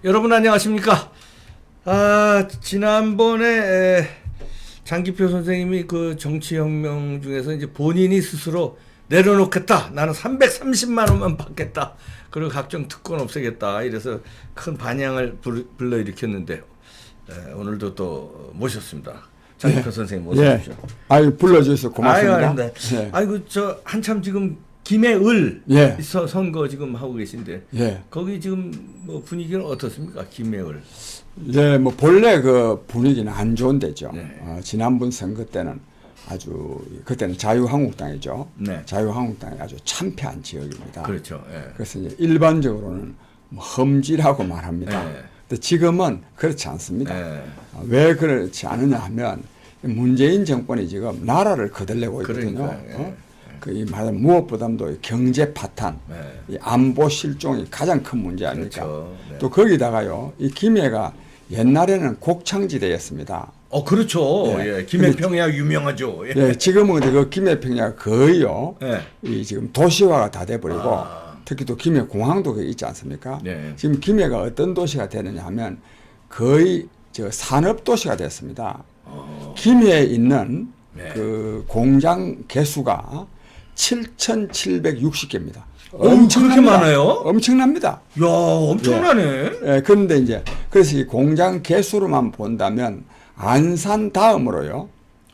여러분 안녕하십니까? 지난번에 장기표 선생님이 그 정치혁명 중에서 이제 본인이 스스로 내려놓겠다. 나는 330만 원만 받겠다. 그리고 각종 특권 없애겠다. 이래서 큰 반향을 불러일으켰는데 오늘도 또 모셨습니다. 장기표 선생님 모셔주십시오. 아유, 불러주셔서 고맙습니다. 네. 아이고 저 한참 지금 김해을 선거 지금 하고 계신데 거기 지금 뭐 분위기는 어떻습니까? 김해을. 뭐 본래 그 분위기는 안 좋은 데죠. 지난번 선거 때는 아주 그때는 자유한국당이죠. 자유한국당이 아주 참패한 지역입니다. 그렇죠. 그래서 이제 일반적으로는 뭐 험지라고 말합니다. 근데 지금은 그렇지 않습니다. 왜 그렇지 않느냐 하면 문재인 정권이 지금 나라를 거들내고 있거든요. 이 말하자면 무엇보다도 경제 파탄, 이 안보 실종이 가장 큰 문제 아닙니까? 그렇죠. 또 거기다가요, 이 김해가 옛날에는 곡창지대였습니다. 그렇죠. 김해평야 유명하죠. 지금은 그 김해평야가 거의요, 이 지금 도시화가 다 돼버리고, 특히 또 김해 공항도 있지 않습니까? 지금 김해가 어떤 도시가 되느냐 하면 거의 산업 도시가 됐습니다. 김해에 있는 그 공장 개수가 7,760개입니다. 엄청나게 많아요? 엄청납니다. 야, 엄청나네. 그런데 이제 그래서 이 공장 개수로만 본다면 안산 다음으로요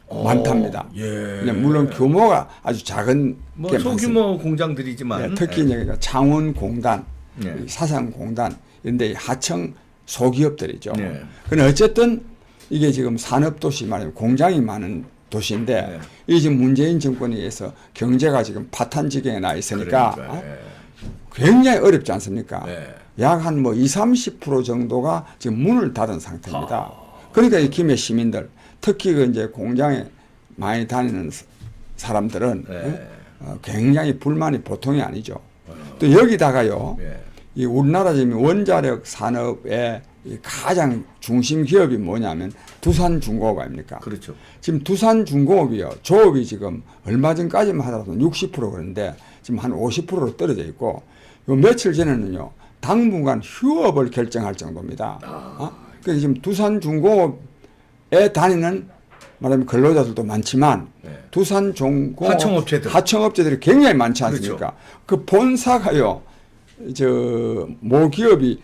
많답니다. 물론 규모가 아주 작은 뭐 게 소규모 많습니다. 공장들이지만 특히 이제 창원공단, 사상공단 이런데 하청 소기업들이죠. 그런데 어쨌든 이게 지금 산업도시 말하면 공장이 많은 도시인데 이 지금 문재인 정권에 의해서 경제가 지금 파탄 지경에 나 있으니까 굉장히 어렵지 않습니까? 약 한 뭐 20-30% 정도가 지금 문을 닫은 상태입니다. 그러니까 이 김해 시민들, 특히 그 이제 공장에 많이 다니는 사람들은 굉장히 불만이 보통이 아니죠. 또 여기다가요, 이 우리나라 지금 원자력 산업의 이 가장 중심 기업이 뭐냐면 두산중공업 아닙니까? 그렇죠. 지금 두산중공업이요. 조업이 지금 얼마 전까지만 하더라도 60% 그런데 지금 한 50%로 떨어져 있고 요 며칠 전에는요. 당분간 휴업을 결정할 정도입니다. 그래서 지금 두산중공업에 다니는 말하면 근로자들도 많지만 두산중공업 하청업체들이 굉장히 많지 않습니까? 그렇죠. 그 본사가요. 모기업이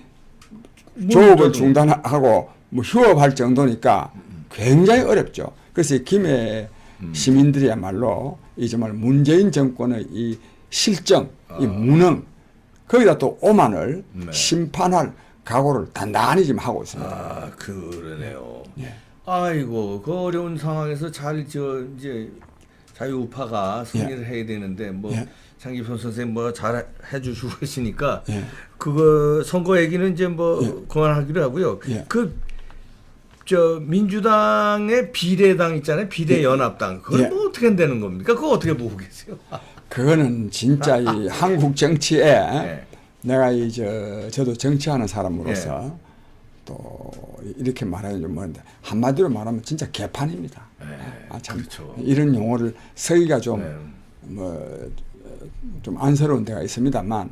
조업을 중단하고 뭐 휴업할 정도니까 굉장히 어렵죠. 그래서 김해 시민들이야말로 이 정말 문재인 정권의 이 실정, 이 무능, 거기다 또 오만을 심판할 각오를 단단히 지금 하고 있습니다. 그러네요. 아이고, 그 어려운 상황에서 잘 이제 자유우파가 승리를 해야 되는데 장기표 선생님 뭐 잘 해주시고 계시니까 그거 선거 얘기는 이제 뭐 그만하기로 하고요. 민주당의 비례당 있잖아요. 비례연합당. 그건 뭐 어떻게 되는 겁니까? 그거 어떻게 보고 계세요? 그거는 진짜 이 한국 정치에 내가 저도 정치하는 사람으로서 또 이렇게 말하면 좀 뭔데 한마디로 말하면 진짜 개판입니다. 참 그렇죠. 이런 용어를 쓰기가 좀 안쓰러운 데가 있습니다만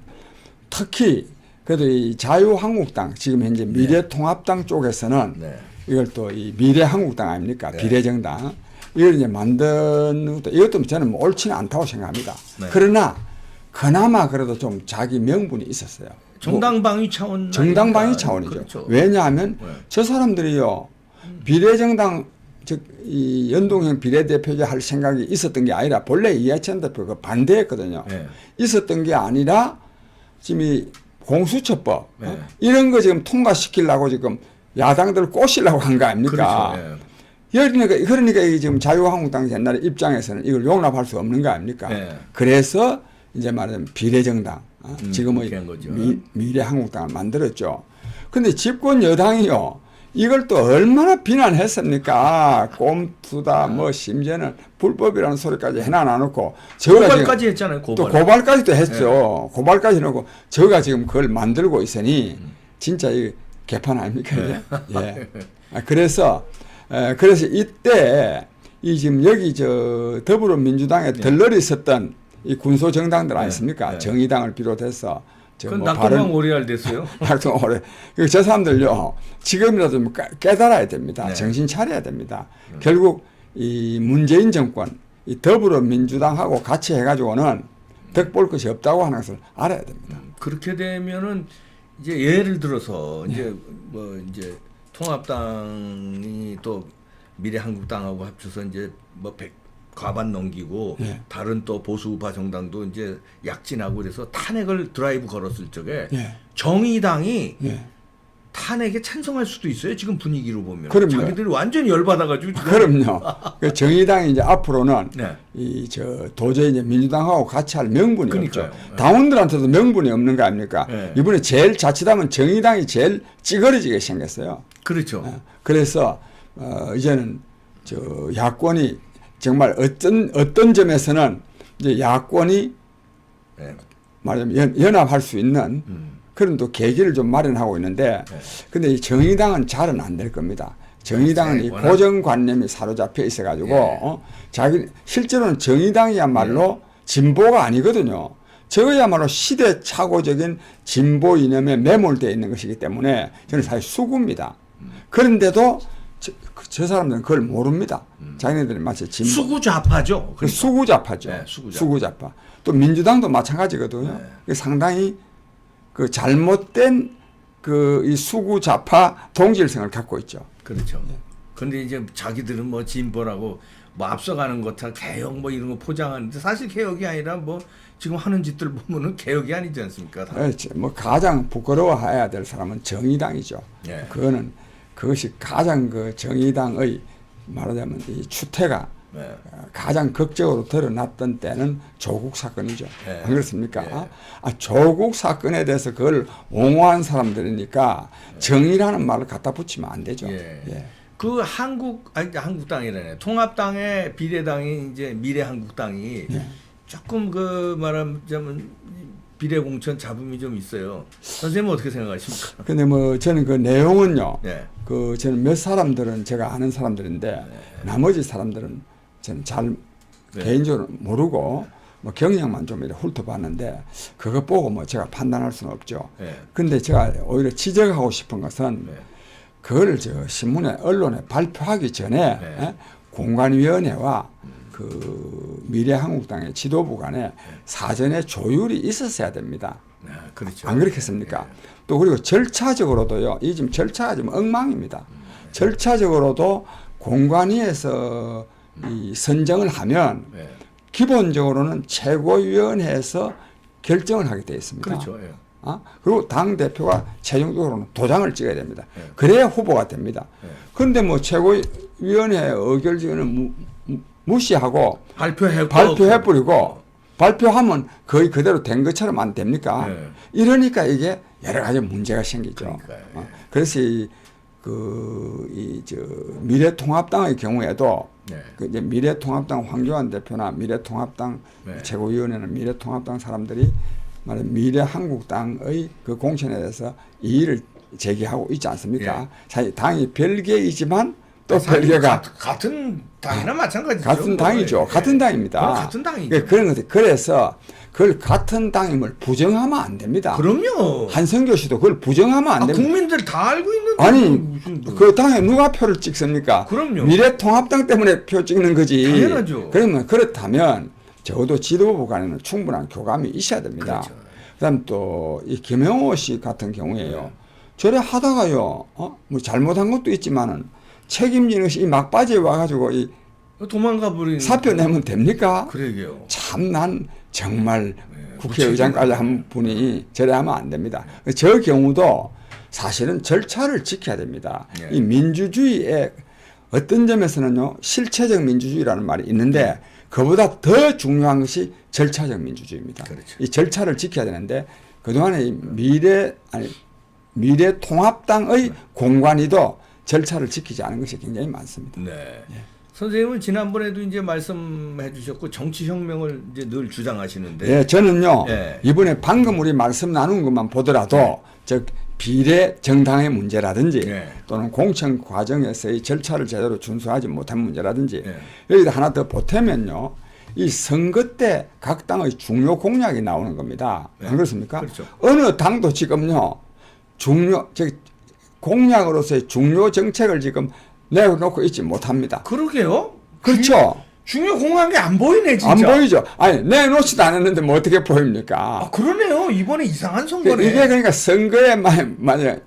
특히 그래도 이 자유한국당 지금 현재 미래통합당 쪽에서는 이걸 또 이 미래한국당 아닙니까? 비례정당 이걸 이제 만드는 것도 이것도 저는 뭐 옳지는 않다고 생각합니다. 그러나 그나마 그래도 좀 자기 명분이 있었어요. 정당방위 차원. 정당방위 차원이죠. 그렇죠. 왜냐하면 저 사람들이요 비례정당 즉 이 연동형 비례대표제 할 생각이 있었던 게 아니라 본래 이해찬 대표가 반대했거든요. 있었던 게 아니라 지금 이 공수처법 이런 거 지금 통과시키려고 지금 야당들 꼬시려고 한 거 아닙니까? 그러니까 이 지금 자유한국당 옛날에 입장에서는 이걸 용납할 수 없는 거 아닙니까? 그래서 이제 말하자면 비례정당 지금의 미래한국당을 만들었죠. 근데 집권 여당이요. 이걸 또 얼마나 비난했습니까? 꼼수다, 뭐, 심지어는 불법이라는 소리까지 해놔놓고. 고발까지 했잖아요, 고발. 또 고발까지도 했죠. 고발까지 해놓고, 저가 지금 그걸 만들고 있으니, 진짜 이 개판 아닙니까? 그래서 이때, 이 지금 여기 더불어민주당에 덜러리 있었던 이 군소정당들 아니십니까? 정의당을 비롯해서 그건 낙동강 오리알 됐어요. 낙동강 오리알. 저 사람들요 지금이라도 좀 깨달아야 됩니다. 네. 정신 차려야 됩니다. 결국 이 문재인 정권, 이 더불어민주당하고 같이 해가지고는 덕볼 것이 없다고 하는 것을 알아야 됩니다. 그렇게 되면은 이제 예를 들어서 이제 뭐 이제 통합당이 또 미래한국당하고 합쳐서 이제 뭐 과반 넘기고 다른 또 보수우파 정당도 이제 약진하고 그래서 탄핵을 드라이브 걸었을 적에 정의당이 탄핵에 찬성할 수도 있어요. 지금 분위기로 보면. 그럼요. 자기들이 완전히 열받아가지고 지금. 그럼요. 그 정의당이 이제 앞으로는 도저히 이제 민주당하고 같이 할 명분이 그러니까요. 없죠. 당원들한테도 명분이 없는 거 아닙니까? 이번에 제일 자칫하면 정의당이 제일 찌그러지게 생겼어요. 그렇죠. 그래서 이제는 저 야권이 정말 어떤 점에서는 이제 야권이 말하자면 연합할 수 있는 그런 또 계기를 좀 마련하고 있는데 근데 이 정의당은 잘은 안 될 겁니다. 정의당은 이 고정관념이 사로잡혀 있어가지고 자기 실제로는 정의당이야말로 진보가 아니거든요. 저거야말로 시대착오적인 진보 이념에 매몰되어 있는 것이기 때문에 저는 사실 수구입니다. 그런데도 저 사람들은 그걸 모릅니다. 자기네들이 마치 진보. 수구좌파죠. 그러니까. 수구좌파죠. 네, 수구좌파. 또 민주당도 마찬가지거든요. 상당히 그 잘못된 그 이 수구좌파 동질성을 갖고 있죠. 그렇죠. 그런데 이제 자기들은 뭐 진보라고 뭐 앞서가는 것처럼 개혁 뭐 이런 거 포장하는데 사실 개혁이 아니라 뭐 지금 하는 짓들 보면은 개혁이 아니지 않습니까? 그렇죠. 뭐 가장 부끄러워해야 될 사람은 정의당이죠. 그것이 가장 그 정의당의 말하자면 이 추태가 가장 극적으로 드러났던 때는 조국 사건이죠. 안 그렇습니까? 조국 사건에 대해서 그걸 옹호한 사람들이니까 정의라는 말을 갖다 붙이면 안 되죠. 그 한국당이라네. 통합당의 비례당이 이제 미래한국당이 조금 그 말하자면 비례공천 잡음이 좀 있어요. 선생님은 어떻게 생각하십니까? 근데 뭐 저는 그 내용은요. 그 저는 몇 사람들은 제가 아는 사람들인데 나머지 사람들은 저는 잘 개인적으로 모르고 뭐 경향만 좀 이렇게 훑어봤는데 그것 보고 뭐 제가 판단할 수는 없죠. 근데 제가 오히려 지적하고 싶은 것은 그걸 저 신문에 언론에 발표하기 전에 공관위원회와 그 미래한국당의 지도부 간에 사전에 조율이 있었어야 됩니다. 그렇죠. 안 그렇겠습니까? 또 그리고 절차적으로도요. 이 지금 절차가 좀 엉망입니다. 절차적으로도 공관위에서 이 선정을 하면 기본적으로는 최고위원회에서 결정을 하게 되어 있습니다. 그렇죠. 그리고 당 대표가 최종적으로는 도장을 찍어야 됩니다. 그래야 후보가 됩니다. 그런데 뭐 최고위원회 의결지는 무시하고 발표해버리고 발표하면 거의 그대로 된 것처럼 안 됩니까? 이러니까 이게 여러 가지 문제가 생기죠. 그래서 저 미래통합당의 경우에도 그 이제 미래통합당 황교안 대표나 미래통합당 최고위원회는 미래통합당 사람들이 말하면 미래한국당의 그 공천에 대해서 이의를 제기하고 있지 않습니까? 사실 당이 별개이지만 또 별개가 같은 당이나 마찬가지죠. 같은 당이죠. 같은 당입니다. 같은 당이죠. 그런 것들. 그래서 그걸 같은 당임을 부정하면 안 됩니다. 그럼요. 한성교 씨도 그걸 부정하면 안 됩니다. 국민들 다 알고 있는데. 아니 그 당에 누가 표를 찍습니까? 그럼요. 미래통합당 때문에 표 찍는 거지. 당연하죠. 그러면 그렇다면 적어도 지도부 간에는 충분한 교감이 있어야 됩니다. 그렇죠. 그다음 또 이 김영호 씨 같은 경우에요. 저래 하다가요. 뭐 잘못한 것도 있지만은 책임지는 것이 이 막바지에 와가지고 이 도망가 버리는 사표 내면 됩니까? 그러게요. 참 난 정말 국회의장까지 한 분이 저래 하면 안 됩니다. 저 경우도 사실은 절차를 지켜야 됩니다. 이 민주주의의 어떤 점에서는요 실체적 민주주의라는 말이 있는데 그보다 더 중요한 것이 절차적 민주주의입니다. 그렇죠. 이 절차를 지켜야 되는데 그동안에 이 미래통합당의 공관위도 절차를 지키지 않은 것이 굉장히 많습니다. 선생님은 지난번에도 이제 말씀해 주셨고 정치혁명을 이제 늘 주장하시는데. 저는요 이번에 방금 우리 말씀 나눈 것만 보더라도 즉 비례 정당의 문제라든지 또는 공천 과정에서의 절차를 제대로 준수하지 못한 문제라든지 여기다 하나 더 보태면요 이 선거 때 각 당의 중요 공약이 나오는 겁니다. 네. 안 그렇습니까? 그렇죠. 어느 당도 지금요, 공약으로서의 중요 정책을 지금 내놓고 있지 못합니다. 그러게요. 그렇죠. 중요 공약이 안 보이네 진짜. 안 보이죠. 아니 내놓지도 않았는데 뭐 어떻게 보입니까? 아, 그러네요. 이번에 이상한 선거네. 이게 그러니까 선거에 만약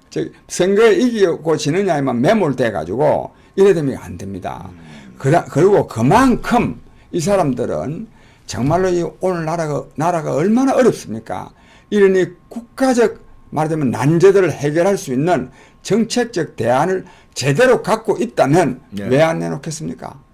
선거에 이기고 지느냐에만 매몰돼 가지고 이래 되면 안 됩니다. 그리고 그만큼 이 사람들은 정말로 이 오늘 나라가 얼마나 어렵습니까? 이런 이 국가적 말하자면 난제들을 해결할 수 있는 정책적 대안을 제대로 갖고 있다면 네. 왜 안 내놓겠습니까?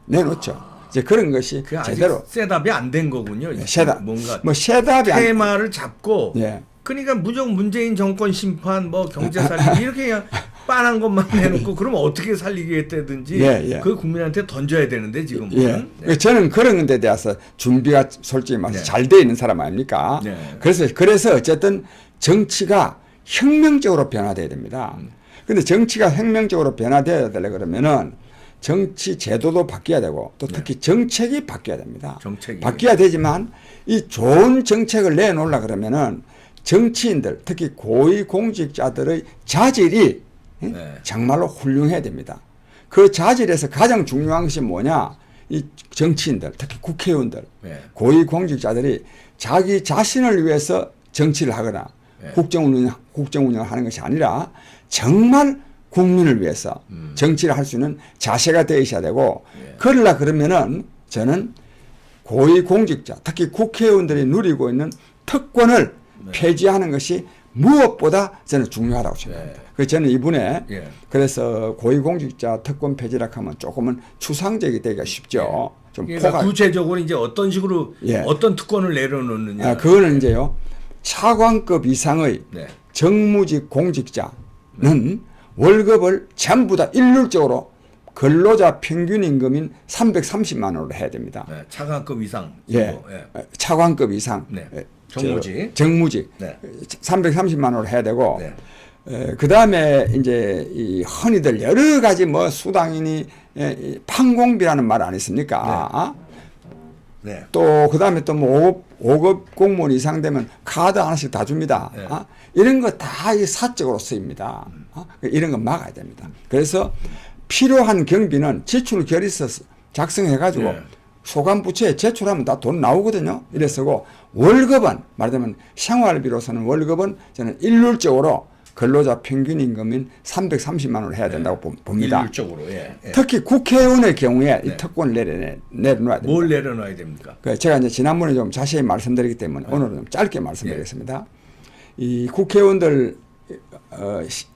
내놓죠. 이제 그런 것이 제대로 셋업이 안 된 거군요. 셋업. 뭔가 뭐 셋업이 테마를 잡고 예. 그러니까 무조건 문재인 정권 심판 뭐 경제 살리기 이렇게 그냥 빤한 것만 내놓고 그러면 어떻게 살리겠다든지 예. 그 국민한테 던져야 되는데 지금은. 예. 네. 저는 그런 데 대해서 준비가 솔직히 말해서 네. 잘 돼 있는 사람 아닙니까? 네. 그래서 어쨌든 정치가 혁명적으로 변화돼야 됩니다. 근데 정치가 혁명적으로 변화돼야 되려 그러면은 정치 제도도 바뀌어야 되고 또 특히 정책이 바뀌어야 됩니다. 정책이. 바뀌어야 되지만 이 좋은 정책을 내놓으려 그러면은 정치인들 특히 고위공직자들의 자질이 네. 정말로 훌륭해야 됩니다. 그 자질에서 가장 중요한 것이 뭐냐? 이 정치인들 특히 국회의원들 네. 고위공직자들이 자기 자신을 위해서 정치를 하거나 네. 국정운영을 하는 것이 아니라 정말 국민을 위해서 정치를 할 수 있는 자세가 되어 있어야 되고 그러려 그러면은 저는 고위공직자 특히 국회의원들이 누리고 있는 특권을 폐지하는 것이 무엇보다 저는 중요하다고 생각합니다. 그래서 저는 이번에 그래서 고위공직자 특권 폐지라 하면 조금은 추상적이 되기가 쉽죠. 좀 그러니까 구체적으로 이제 어떤 식으로 어떤 특권을 내려놓느냐. 그거는 이제요 차관급 이상의 정무직 공직자는 월급을 전부 다 일률적으로 근로자 평균 임금인 330만 원으로 해야 됩니다. 차관급 이상. 차관급 이상. 정무직. 330만 원으로 해야 되고 그 다음에 이제 이 흔히들 여러 가지 뭐 수당이니 판공비라는 말 안 했습니까? 또 그 다음에 또 뭐 5급 공무원 이상 되면 카드 하나씩 다 줍니다. 이런 거 다 사적으로 쓰입니다. 이런 거 막아야 됩니다. 그래서 필요한 경비는 지출 결의서 작성해가지고 소관부처에 제출하면 다 돈 나오거든요. 이래서고 월급은 말하자면 생활비로서는 월급은 저는 일률적으로 근로자 평균 임금인 330만 원을 해야 된다고 봅니다. 일률적으로. 특히 국회의원의 경우에 이 특권을 내려놔야 됩니다. 뭘 내려놔야 됩니까? 제가 이제 지난번에 좀 자세히 말씀드리기 때문에 오늘은 좀 짧게 말씀드리겠습니다. 이 국회의원들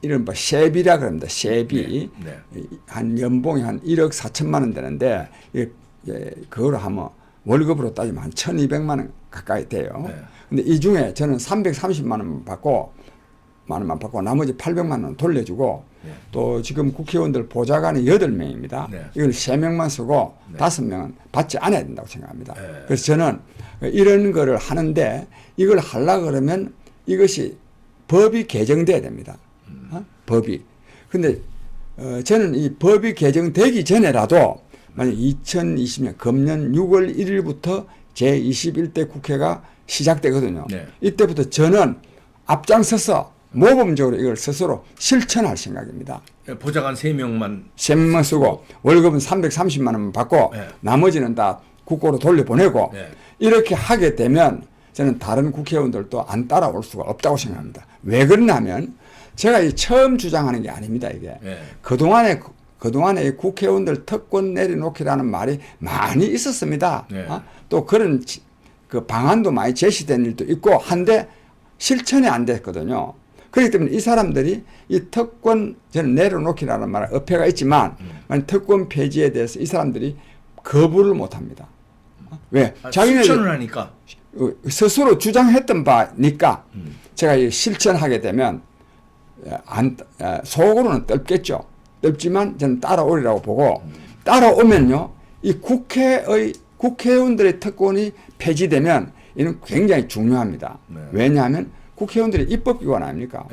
이른바 세비라 그럽니다. 세비 한 연봉이 한 1억 4천만 원 되는데 그거로 하면 월급으로 따지면 한 1,200만 원 가까이 돼요. 근데 이 중에 저는 330만 원만 받고 나머지 800만 원 돌려주고 또 지금 국회의원들 보좌관이 8명입니다. 이걸 3명만 쓰고 5명은 받지 않아야 된다고 생각합니다. 그래서 저는 이런 거를 하는데 이걸 하려고 그러면 이것이 법이 개정돼야 됩니다. 법이. 근데 저는 이 법이 개정되기 전에라도 만약 2020년 금년 6월 1일부터 제21대 국회가 시작되거든요. 이때부터 저는 앞장서서 모범적으로 이걸 스스로 실천할 생각입니다. 보좌관 3명만 쓰고 월급은 330만 원만 받고 나머지는 다 국고로 돌려보내고 이렇게 하게 되면 저는 다른 국회의원들도 안 따라올 수가 없다고 생각합니다. 왜 그러냐면 제가 처음 주장하는 게 아닙니다. 이게 그동안에 국회의원들 특권 내려놓기라는 말이 많이 있었습니다. 또 그런 그 방안도 많이 제시된 일도 있고 한데 실천이 안 됐거든요. 그렇기 때문에 이 사람들이 이 특권 저는 내려놓기라는 말 어폐가 있지만 특권 폐지에 대해서 이 사람들이 거부를 못합니다. 왜? 자기네들 실천을 하니까 스스로 주장했던 바니까 제가 실천하게 되면 속으로는 떫겠죠. 떫지만 저는 따라오리라고 보고 따라오면요 이 국회의원들의 특권이 폐지되면 이는 굉장히 중요합니다. 왜냐하면 국회의원들이 입법기관 아닙니까?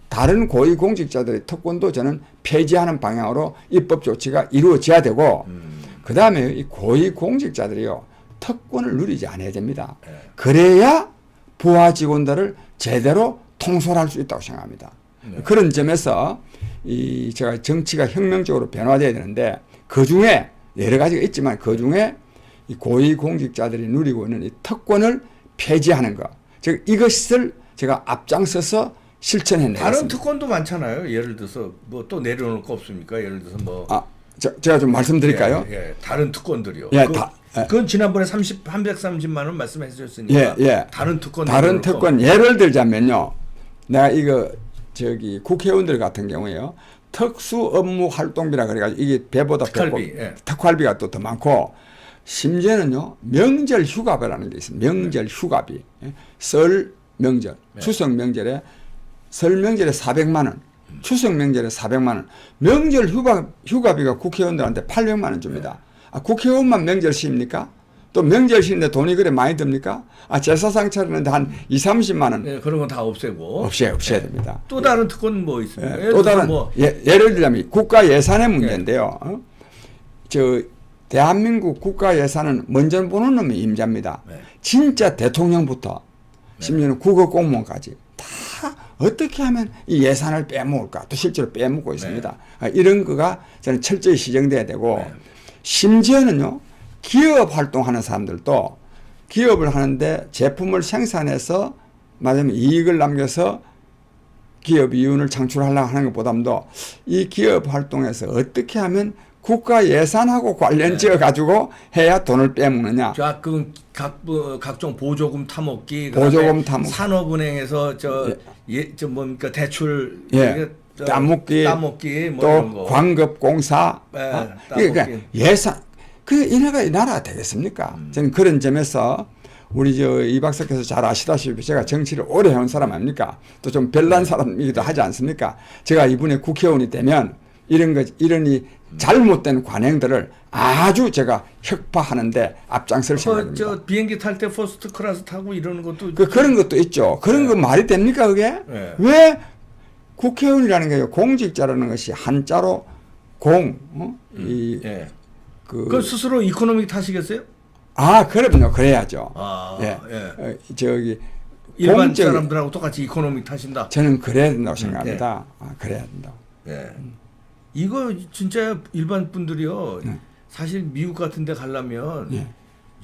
다른 고위공직자들의 특권도 저는 폐지하는 방향으로 입법 조치가 이루어져야 되고 그 다음에 이 고위공직자들이요 특권을 누리지 않아야 됩니다. 그래야 부하 직원들을 제대로 통솔할 수 있다고 생각합니다. 그런 점에서 제가 정치가 혁명적으로 변화되어야 되는데 그 중에 여러 가지가 있지만 그 중에 이 고위공직자들이 누리고 있는 이 특권을 폐지하는 것. 즉 이것을 제가 앞장서서 실천해내겠습니다. 다른 특권도 많잖아요. 예를 들어서 뭐 또 내려놓을 거 없습니까? 예를 들어서 뭐 제가 좀 말씀드릴까요? 다른 특권들이요. 그건 지난번에 330만 원 말씀하셨으니까 다른 특권 예를 들자면요. 내가 이거 국회의원들 같은 경우에요. 특수 업무 활동비라 그래가지고 이게 배보다 특활비가 또 더 많고 심지어는요 명절 휴가비라는 게 있습니다. 명절 휴가비, 설 명절, 추석 명절에 설 명절에 400만 원, 추석 명절에 400만 원, 명절 휴가비가 국회의원들한테 800만 원 줍니다. 국회의원만 명절 쉬입니까? 또 명절 쉬는데 돈이 그래 많이 듭니까? 제사상 차리는데 한 20-30만 원. 그런 건 다 없애고. 없애야 됩니다. 또 다른 특권 뭐 있습니까? 또 다른 예를 들자면 국가 예산의 문제인데요. 대한민국 국가 예산은 먼저 보는 놈이 임자입니다. 진짜 대통령부터 심지어는 국어 공무원까지 다 어떻게 하면 이 예산을 빼먹을까? 또 실제로 빼먹고 있습니다. 이런 거가 저는 철저히 시정돼야 되고 심지어는요. 기업 활동하는 사람들도 기업을 하는데 제품을 생산해서 말하자면 이익을 남겨서 기업 이윤을 창출하려고 하는 것보다도 이 기업 활동에서 어떻게 하면 국가 예산하고 관련 지어 가지고 해야 돈을 빼먹느냐. 각종 보조금 타먹기, 산업은행에서 뭡니까 대출 따먹기 뭐 또 이런 거. 광급공사 그러니까 예산 이 나라가 되겠습니까? 저는 그런 점에서 우리 이 박사께서 잘 아시다시피 제가 정치를 오래 해온 사람 아닙니까? 또 좀 별난 사람이기도 하지 않습니까? 제가 이번에 국회의원이 되면 이런 잘못된 관행들을 아주 제가 혁파하는데 앞장설 생각입니다. 비행기 탈 때 퍼스트 클래스 타고 이러는 것도 그런 것도 있죠. 그런 거 말이 됩니까 그게? 왜 국회의원이라는 게 공직자라는 것이 한자로 그 스스로 이코노믹 타시겠어요? 그럼요. 그래야죠. 일반 사람들하고 똑같이 이코노믹 타신다. 저는 그래야 된다고 생각합니다. 그래야 된다고. 이거 진짜 일반 분들이요. 사실 미국 같은 데 가려면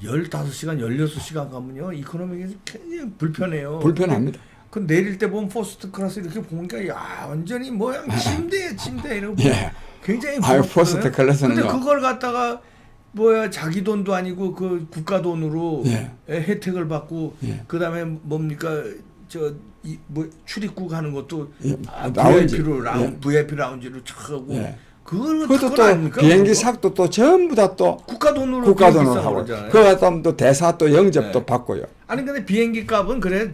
15시간, 16시간 가면요. 이코노믹이 굉장히 불편해요. 불편합니다. 그 내릴 때 보면 퍼스트 클래스 이렇게 보니까 완전히 모양 침대 이러고 굉장히 퍼스트 클래스는 근데 그걸 갖다가 자기 돈도 아니고 그 국가 돈으로 혜택을 받고 그다음에 뭡니까 출입국 하는 것도 VIP 라운지로 차고 그것도 또 비행기 삭도 또 전부 다 또 국가 돈으로 하고 그거 또 대사 또 영접도 받고요. 아니 근데 비행기 값은 그래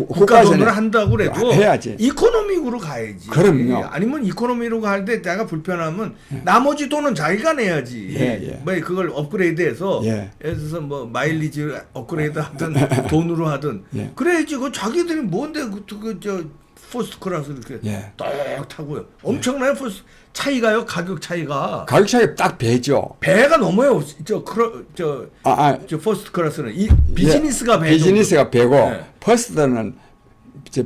국가 돈으로 한다고 그래도 해야지. 이코노믹으로 가야지. 그럼요. 아니면 이코노미로 갈 때 내가 불편하면 나머지 돈은 자기가 내야지. 그걸 업그레이드해서 예를 들어서 마일리지 업그레이드 하든 돈으로 하든 그래야지. 그 자기들이 뭔데 퍼스트 클래스 이렇게 딱 타고요. 엄청나요. 차이가요. 가격 차이가 딱 배죠. 배가 넘어요. 퍼스트 클래스는 비즈니스가 배. 비즈니스가 배고 퍼스트는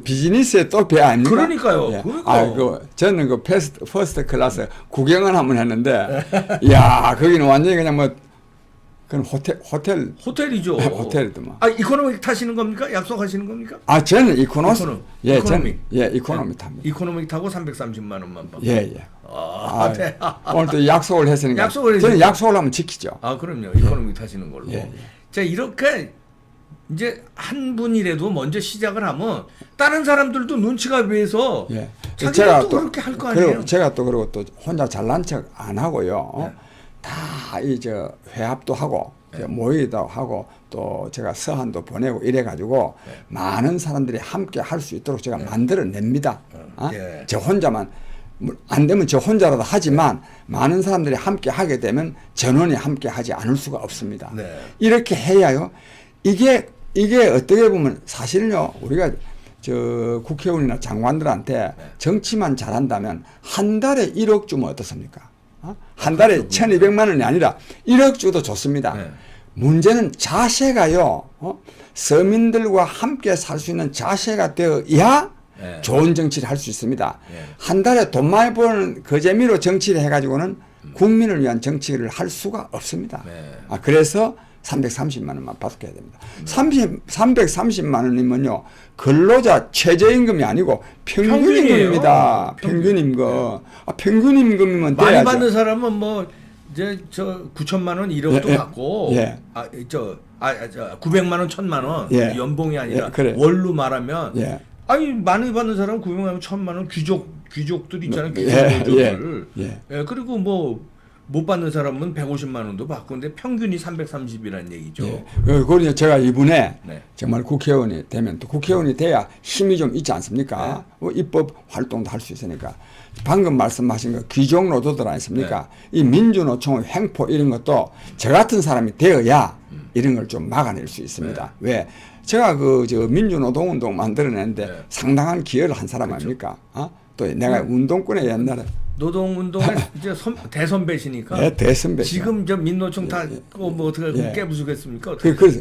비즈니스에 또 배 아닙니까? 그러니까요. 저는 퍼스트 클래스 구경을 한번 했는데, 이야, 거기는 완전히 그냥 그건 호텔이죠. 호텔이더만. 이코노믹 타시는 겁니까? 약속하시는 겁니까? 저는 이코노믹. 이코노믹 탑니다. 이코노믹 타고 330만 원만 받고. 오늘 또 약속을 했으니까. 저는 약속을 하면 지키죠. 그럼요. 이코노믹 타시는 걸로. 자, 이렇게 이제 한 분이라도 먼저 시작을 하면 다른 사람들도 눈치가 보여서 자기가 또 그렇게 할 거 아니에요. 제가 또 그리고 또 혼자 잘난 척 안 하고요. 다 회합도 하고 모의도 하고 또 제가 서한도 보내고 이래가지고 많은 사람들이 함께 할 수 있도록 제가 만들어냅니다. 저 혼자만 안 되면 저 혼자라도 하지만 많은 사람들이 함께 하게 되면 전원이 함께 하지 않을 수가 없습니다. 이렇게 해야요. 이게 어떻게 보면 사실은요. 우리가 국회의원이나 장관들한테 정치만 잘한다면 한 달에 1억 주면 어떻습니까? 한 달에 1,200만 원이 아니라 1억 주도 좋습니다. 문제는 자세가요. 서민들과 함께 살 수 있는 자세가 되어야 예. 좋은 정치를 할 수 있습니다. 예. 한 달에 돈 많이 버는 그 재미로 정치를 해가지고는 국민을 위한 정치를 할 수가 없습니다. 네. 그래서 330만 원만 받게 됩니다. 330만 원이면요. 근로자 최저임금이 아니고 평균임금입니다. 평균임금. 평균임금이면 많이 돼야죠. 받는 사람은 뭐 이제 저 9천만 원 1억도 예, 예. 받고 예. 900만 원 1,000만 원 예. 연봉이 아니라 예, 그래. 월로 말하면 예. 아니 많이 받는 사람은 900만 원 1,000만 원 귀족들 있잖아요. 예, 귀족들. 예. 예, 그리고 뭐 못 받는 사람은 150만 원도 받고 근데 평균이 330이라는 얘기죠. 예. 그리고 제가 이분에 네. 정말 국회의원이 되면 또 국회의원이 돼야 힘이 좀 있지 않습니까? 뭐 입법 활동도 할 수 있으니까. 방금 말씀하신 거 귀족 노조들 아니십니까? 이 민주노총의 횡포 이런 것도 저 같은 사람이 되어야 이런 걸 좀 막아낼 수 있습니다. 왜? 제가 저 민주노동운동 만들어냈는데 네. 상당한 기여를 한 사람 아닙니까? 또 내가 운동권에 옛날에 노동운동의 이제 대선배시니까. 네, 대선배. 지금 저 민노총 다 뭐 어떻게 예. 깨부수겠습니까? 어떻게. 그래서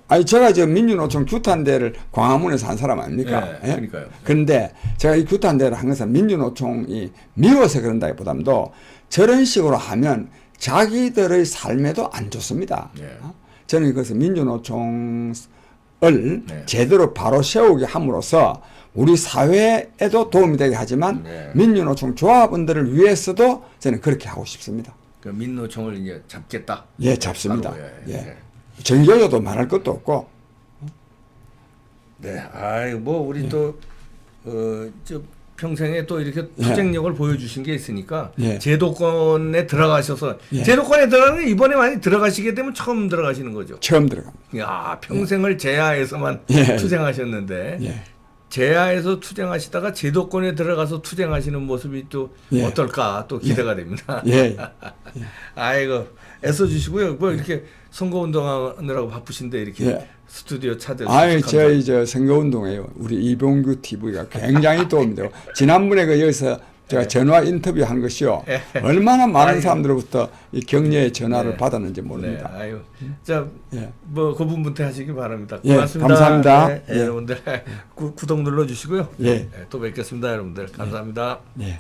아니 제가 저 민주노총 규탄대를 광화문에서 한 사람 아닙니까? 예, 그러니까요. 그런데 제가 이 규탄대를 한 것은 민주노총이 미워서 그런다기보다도 저런 식으로 하면 자기들의 삶에도 안 좋습니다. 예. 저는 그래서 민주노총을 네. 제대로 바로 세우게 함으로써 우리 사회에도 도움이 되게 하지만 네. 민주노총 조합원들을 위해서도 저는 그렇게 하고 싶습니다. 그 민노총을 이제 잡겠다. 예, 잡습니다. 바로, 예. 정교조도 말할 것도 없고. 네, 아이 뭐 우리 또 저 평생에 또 이렇게 투쟁력을 보여주신 게 있으니까 예. 제도권에 들어가셔서 예. 제도권에 들어가는 이번에 많이 들어가시게 되면 처음 들어가시는 거죠. 처음 들어갑니다. 야 평생을 제야에서만 예. 투쟁하셨는데 예. 제야에서 투쟁하시다가 제도권에 들어가서 투쟁하시는 모습이 또 예. 어떨까 또 기대가 됩니다. 예. 아이고 애써주시고요. 뭐 이렇게 선거운동하느라고 바쁘신데 이렇게 예. 스튜디오 찾아서 저희 선거운동에요. 우리 이봉규 TV가 굉장히 도움이 되고 지난번에 여기서 제가 전화 인터뷰한 것이요. 얼마나 많은 사람들로부터 이 격려의 전화를 받았는지 모릅니다. 네, 아유, 자, 뭐 고분분태 하시기 바랍니다. 예, 고맙습니다. 감사합니다. 네, 예. 여러분들 구독 눌러주시고요. 예. 네, 또 뵙겠습니다, 여러분들. 감사합니다. 예.